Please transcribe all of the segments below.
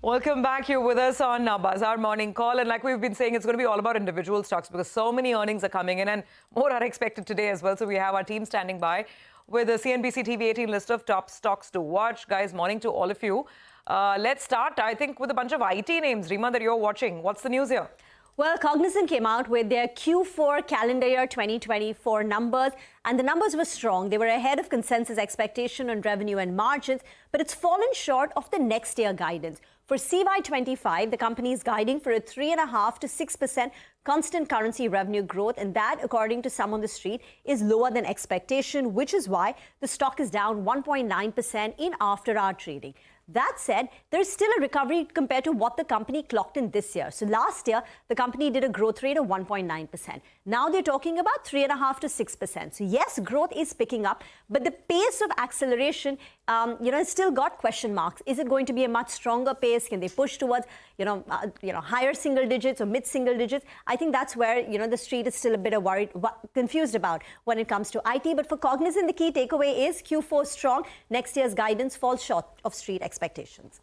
Welcome back. You're with us on Bazaar Morning Call. And like we've been saying, it's going to be all about individual stocks because so many earnings are coming in and more are expected today as well. So we have our team standing by with a CNBC-TV18 list of top stocks to watch. Guys, morning to all of you. Let's start, I think, with a bunch of IT names, Rima, that you're watching. What's the news here? Well, Cognizant came out with their Q4 calendar year 2024 numbers, and the numbers were strong. They were ahead of consensus expectation on revenue and margins, but it's fallen short of the next year guidance. For CY25, the company is guiding for a 3.5% to 6% constant currency revenue growth, and that, according to some on the street, is lower than expectation, which is why the stock is down 1.9% in after-hour trading. That said, there's still a recovery compared to what the company clocked in this year. So last year, the company did a growth rate of 1.9%. Now they're talking about 3.5% to 6%. So yes, growth is picking up, but the pace of acceleration, it's still got question marks. Is it going to be a much stronger pace? Can they push towards, higher single digits or mid-single digits? I think that's where, the street is still a bit confused about when it comes to IT. But for Cognizant, the key takeaway is Q4 strong. Next year's guidance falls short of street expectations.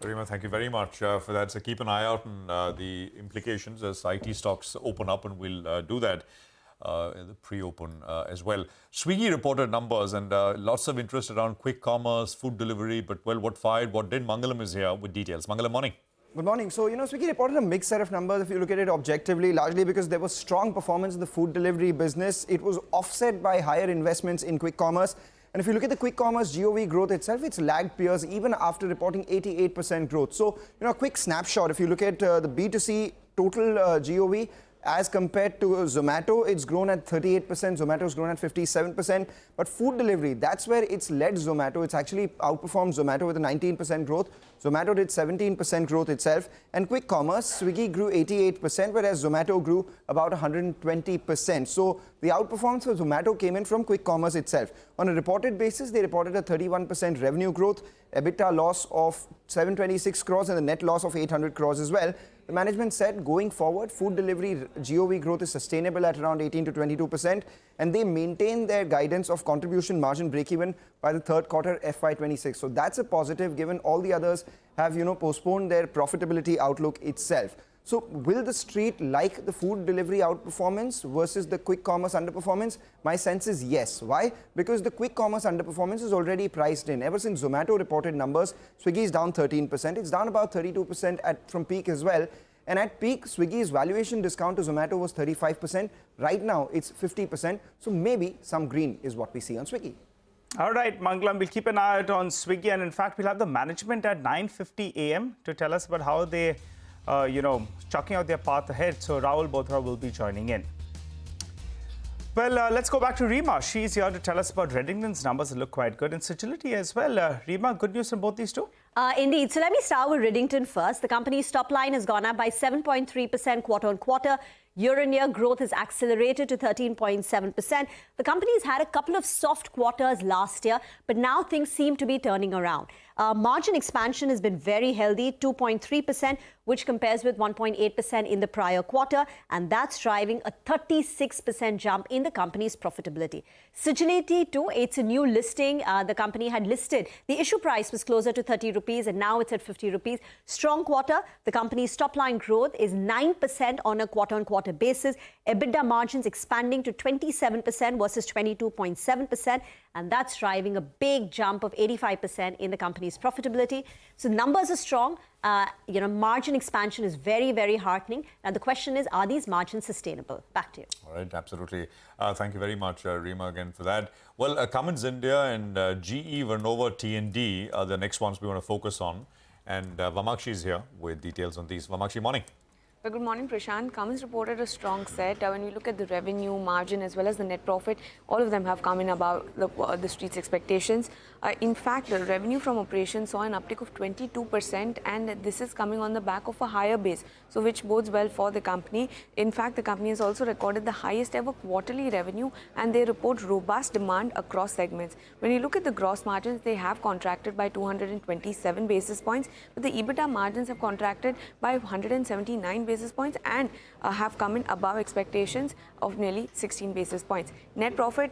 Rima, thank you very much for that. So keep an eye out on the implications as IT stocks open up, and we'll do that in the pre-open as well. Swiggy reported numbers and lots of interest around quick commerce, food delivery, but well, what fired, what didn't? Mangalam is here with details. Mangalam, morning. Good morning. So, Swiggy reported a mixed set of numbers if you look at it objectively, largely because there was strong performance in the food delivery business. It was offset by higher investments in quick commerce. And if you look at the quick commerce GOV growth itself, it's lagged peers even after reporting 88% growth. So, a quick snapshot, if you look at the B2C total GOV, as compared to Zomato, it's grown at 38%, Zomato's grown at 57%. But food delivery, that's where it's led Zomato. It's actually outperformed Zomato with a 19% growth. Zomato did 17% growth itself. And quick commerce, Swiggy grew 88%, whereas Zomato grew about 120%. So the outperformance for Zomato came in from quick commerce itself. On a reported basis, they reported a 31% revenue growth, EBITDA loss of 726 crores and a net loss of 800 crores as well. The management said going forward, food delivery GOV growth is sustainable at around 18 to 22%, and they maintain their guidance of contribution margin break-even by the third quarter FY26. So that's a positive, given all the others have, postponed their profitability outlook itself. So will the street like the food delivery outperformance versus the quick commerce underperformance? My sense is yes. Why? Because the quick commerce underperformance is already priced in. Ever since Zomato reported numbers, Swiggy is down 13%. It's down about 32% from peak as well. And at peak, Swiggy's valuation discount to Zomato was 35%. Right now, it's 50%. So maybe some green is what we see on Swiggy. All right, Mangalam, we'll keep an eye out on Swiggy. And in fact, we'll have the management at 9:50 a.m. to tell us about how they chalking out their path ahead. So Rahul Bothra will be joining in. Well, let's go back to Rima. She's here to tell us about Redington's numbers that look quite good, and Sagility as well. Rima, good news from both these two? Indeed. So let me start with Redington first. The company's top line has gone up by 7.3% quarter on quarter. Year-on-year growth has accelerated to 13.7%. The company's had a couple of soft quarters last year, but now things seem to be turning around. Margin expansion has been very healthy, 2.3%, which compares with 1.8% in the prior quarter, and that's driving a 36% jump in the company's profitability. Sagility too, it's a new listing. The company had listed. The issue price was closer to 30 rupees, and now it's at 50 rupees. Strong quarter. The company's top-line growth is 9% on a quarter-on-quarter basis. EBITDA margins expanding to 27% versus 22.7%, and that's driving a big jump of 85% in the company's profitability. So numbers are strong. Margin expansion is very, very heartening. Now the question is, are these margins sustainable? Back to you. All right, absolutely. Thank you very much, Rima, again for that. Well, Cummins India and GE Vernova T&D are the next ones we want to focus on. And Vamakshi is here with details on these. Vamakshi, morning. Well, good morning, Prashant. Cummins reported a strong set. When we look at the revenue, margin, as well as the net profit, all of them have come in about the street's expectations. In fact, the revenue from operations saw an uptick of 22%, and this is coming on the back of a higher base, so which bodes well for the company. In fact, the company has also recorded the highest ever quarterly revenue, and they report robust demand across segments. When you look at the gross margins, they have contracted by 227 basis points, but the EBITDA margins have contracted by 179 basis basis points and have come in above expectations of nearly 16 basis points. Net profit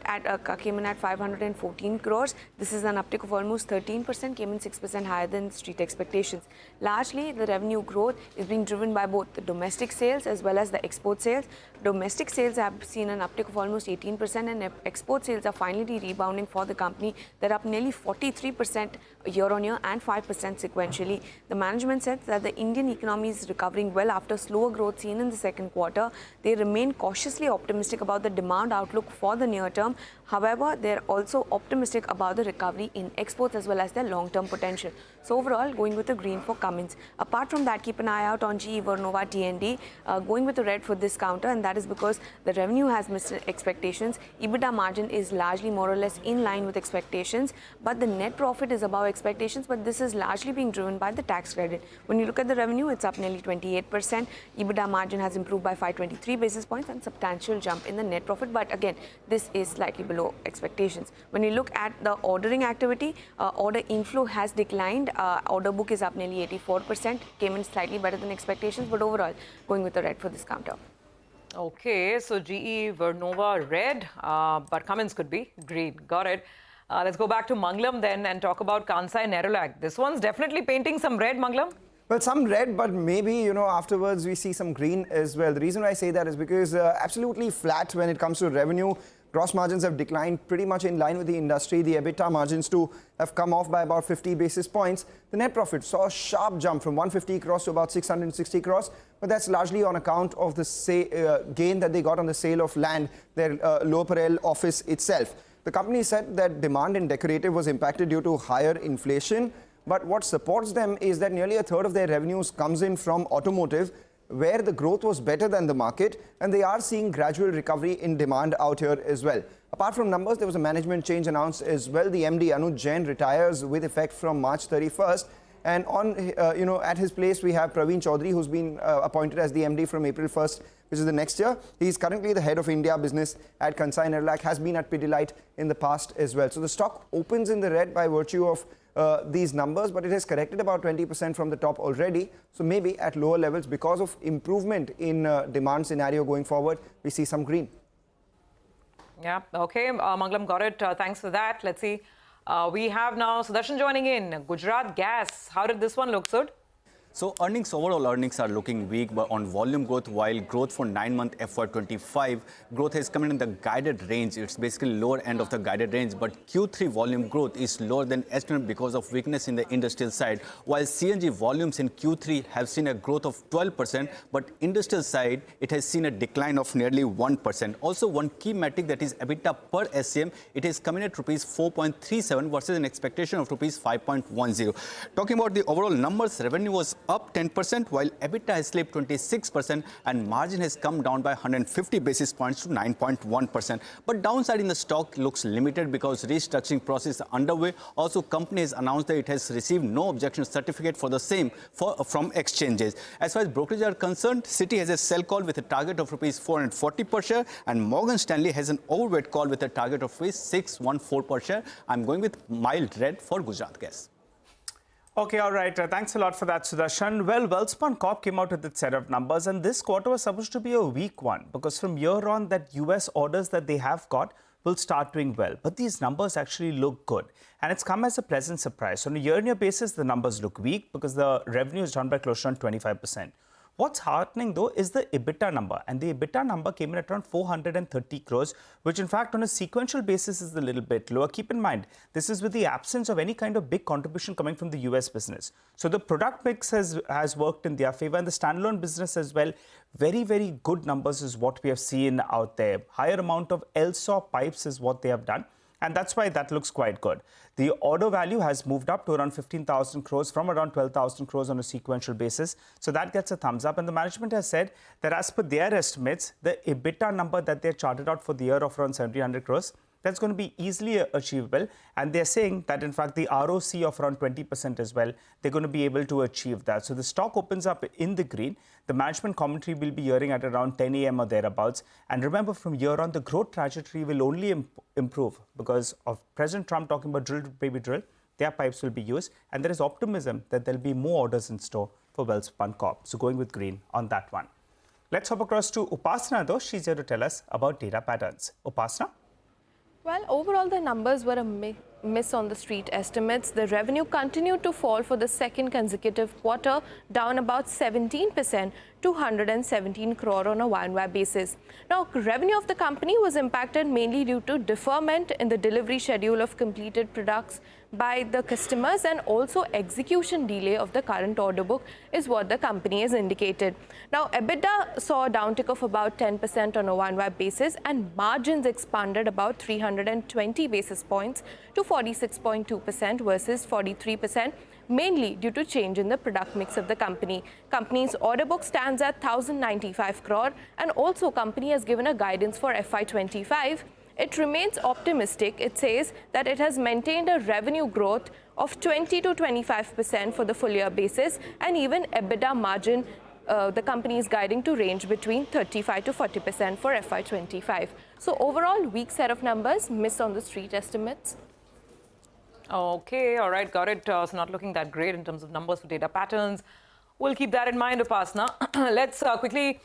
came in at 514 crores. This is an uptick of almost 13%, came in 6% higher than street expectations. Largely, the revenue growth is being driven by both the domestic sales as well as the export sales. Domestic sales have seen an uptick of almost 18%, and export sales are finally rebounding for the company. They're up nearly 43% year-on-year and 5% sequentially. The management said that the Indian economy is recovering well after slower growth seen in the second quarter. They remain cautiously optimistic about the demand outlook for the near term. However, they're also optimistic about the recovery in exports as well as their long-term potential. So overall, going with the green for Cummins. Apart from that, keep an eye out on GE Vernova T&D, going with the red for this counter, and that is because the revenue has missed expectations. EBITDA margin is largely more or less in line with expectations, but the net profit is above expectations, but this is largely being driven by the tax credit. When you look at the revenue, it's up nearly 28%. EBITDA margin has improved by 523 basis points and substantial jump in the net profit, but again, this is slightly below expectations. When you look at the ordering activity, order inflow has declined. Order book is up nearly 84%, came in slightly better than expectations, but overall, going with the red for this counter. Okay, so GE Vernova red, but Cummins could be green. Got it. Let's go back to Manglam then and talk about Kansai Nerolac. This one's definitely painting some red, Manglam. Well, some red, but maybe, afterwards we see some green as well. The reason why I say that is because absolutely flat when it comes to revenue. Gross margins have declined pretty much in line with the industry. The EBITDA margins too have come off by about 50 basis points. The net profit saw a sharp jump from 150 crores to about 660 crores, but that's largely on account of the gain that they got on the sale of land, their Lower Parel office itself. The company said that demand in decorative was impacted due to higher inflation, but what supports them is that nearly a third of their revenues comes in from automotive, where the growth was better than the market, and they are seeing gradual recovery in demand out here as well. Apart from numbers, there was a management change announced as well. The MD, Anuj Jain, retires with effect from March 31st. And at his place, we have Praveen Chaudhary, who's been appointed as the MD from April 1st, which is the next year. He's currently the head of India business at Kansai Nerolac, has been at Pidilite in the past as well. So the stock opens in the red by virtue of these numbers, but it has corrected about 20% from the top already. So maybe at lower levels, because of improvement in demand scenario going forward, we see some green. Yeah, okay. Manglam, got it. Thanks for that. Let's see. We have now Sudarshan joining in. Gujarat Gas. How did this one look, Sud? So overall earnings are looking weak but on volume growth, while growth for 9-month FY25 growth has come in the guided range. It's basically lower end of the guided range, but Q3 volume growth is lower than estimate because of weakness in the industrial side. While CNG volumes in Q3 have seen a growth of 12%, but industrial side, it has seen a decline of nearly 1%. Also, one key metric, that is EBITDA per SCM, it is coming at rupees 4.37 versus an expectation of rupees 5.10. Talking about the overall numbers, revenue was up 10%, while EBITDA has slipped 26% and margin has come down by 150 basis points to 9.1%. But downside in the stock looks limited because restructuring process is underway. Also, company has announced that it has received no objection certificate for the same from exchanges. As far as brokerage are concerned, Citi has a sell call with a target of rupees 440 per share, and Morgan Stanley has an overweight call with a target of rupees 614 per share. I'm going with mild red for Gujarat Gas. Okay, all right. Thanks a lot for that, Sudarshan. Well, Welspun Corp came out with its set of numbers, and this quarter was supposed to be a weak one because from here on, that US orders that they have got will start doing well. But these numbers actually look good, and it's come as a pleasant surprise. So on a year-on-year basis, the numbers look weak because the revenue is down by close to around 25%. What's heartening, though, is the EBITDA number. And the EBITDA number came in at around 430 crores, which, in fact, on a sequential basis is a little bit lower. Keep in mind, this is with the absence of any kind of big contribution coming from the US business. So the product mix has worked in their favor, and the standalone business as well. Very, very good numbers is what we have seen out there. Higher amount of LSAW pipes is what they have done. And that's why that looks quite good. The order value has moved up to around 15,000 crores from around 12,000 crores on a sequential basis. So that gets a thumbs up. And the management has said that as per their estimates, the EBITDA number that they charted out for the year of around 1,700 crores, that's going to be easily achievable. And they're saying that, in fact, the ROC of around 20% as well, they're going to be able to achieve that. So the stock opens up in the green. The management commentary will be hearing at around 10 a.m. or thereabouts. And remember, from here on, the growth trajectory will only improve because of President Trump talking about drill, baby drill. Their pipes will be used. And there is optimism that there'll be more orders in store for Welspun Corp. So going with green on that one. Let's hop across to Upasana, though. She's here to tell us about data patterns. Upasana? Well, overall, the numbers were a miss on the street estimates. The revenue continued to fall for the second consecutive quarter, down about 17% to 117 crore on a YoY basis. Now, revenue of the company was impacted mainly due to deferment in the delivery schedule of completed products by the customers and also execution delay of the current order book is what the company has indicated. Now, EBITDA saw a downtick of about 10% on a YoY basis and margins expanded about 320 basis points to 46.2% versus 43%, mainly due to change in the product mix of the company. Company's order book stands at 1,095 crore and also company has given a guidance for FY25. It remains optimistic. It says that it has maintained a revenue growth of 20 to 25% for the full year basis and even EBITDA margin the company is guiding to range between 35 to 40% for FY25. So overall, weak set of numbers, miss on the street estimates. Okay, all right, got it. So not looking that great in terms of numbers for data patterns. We'll keep that in mind, Upasana. Let's quickly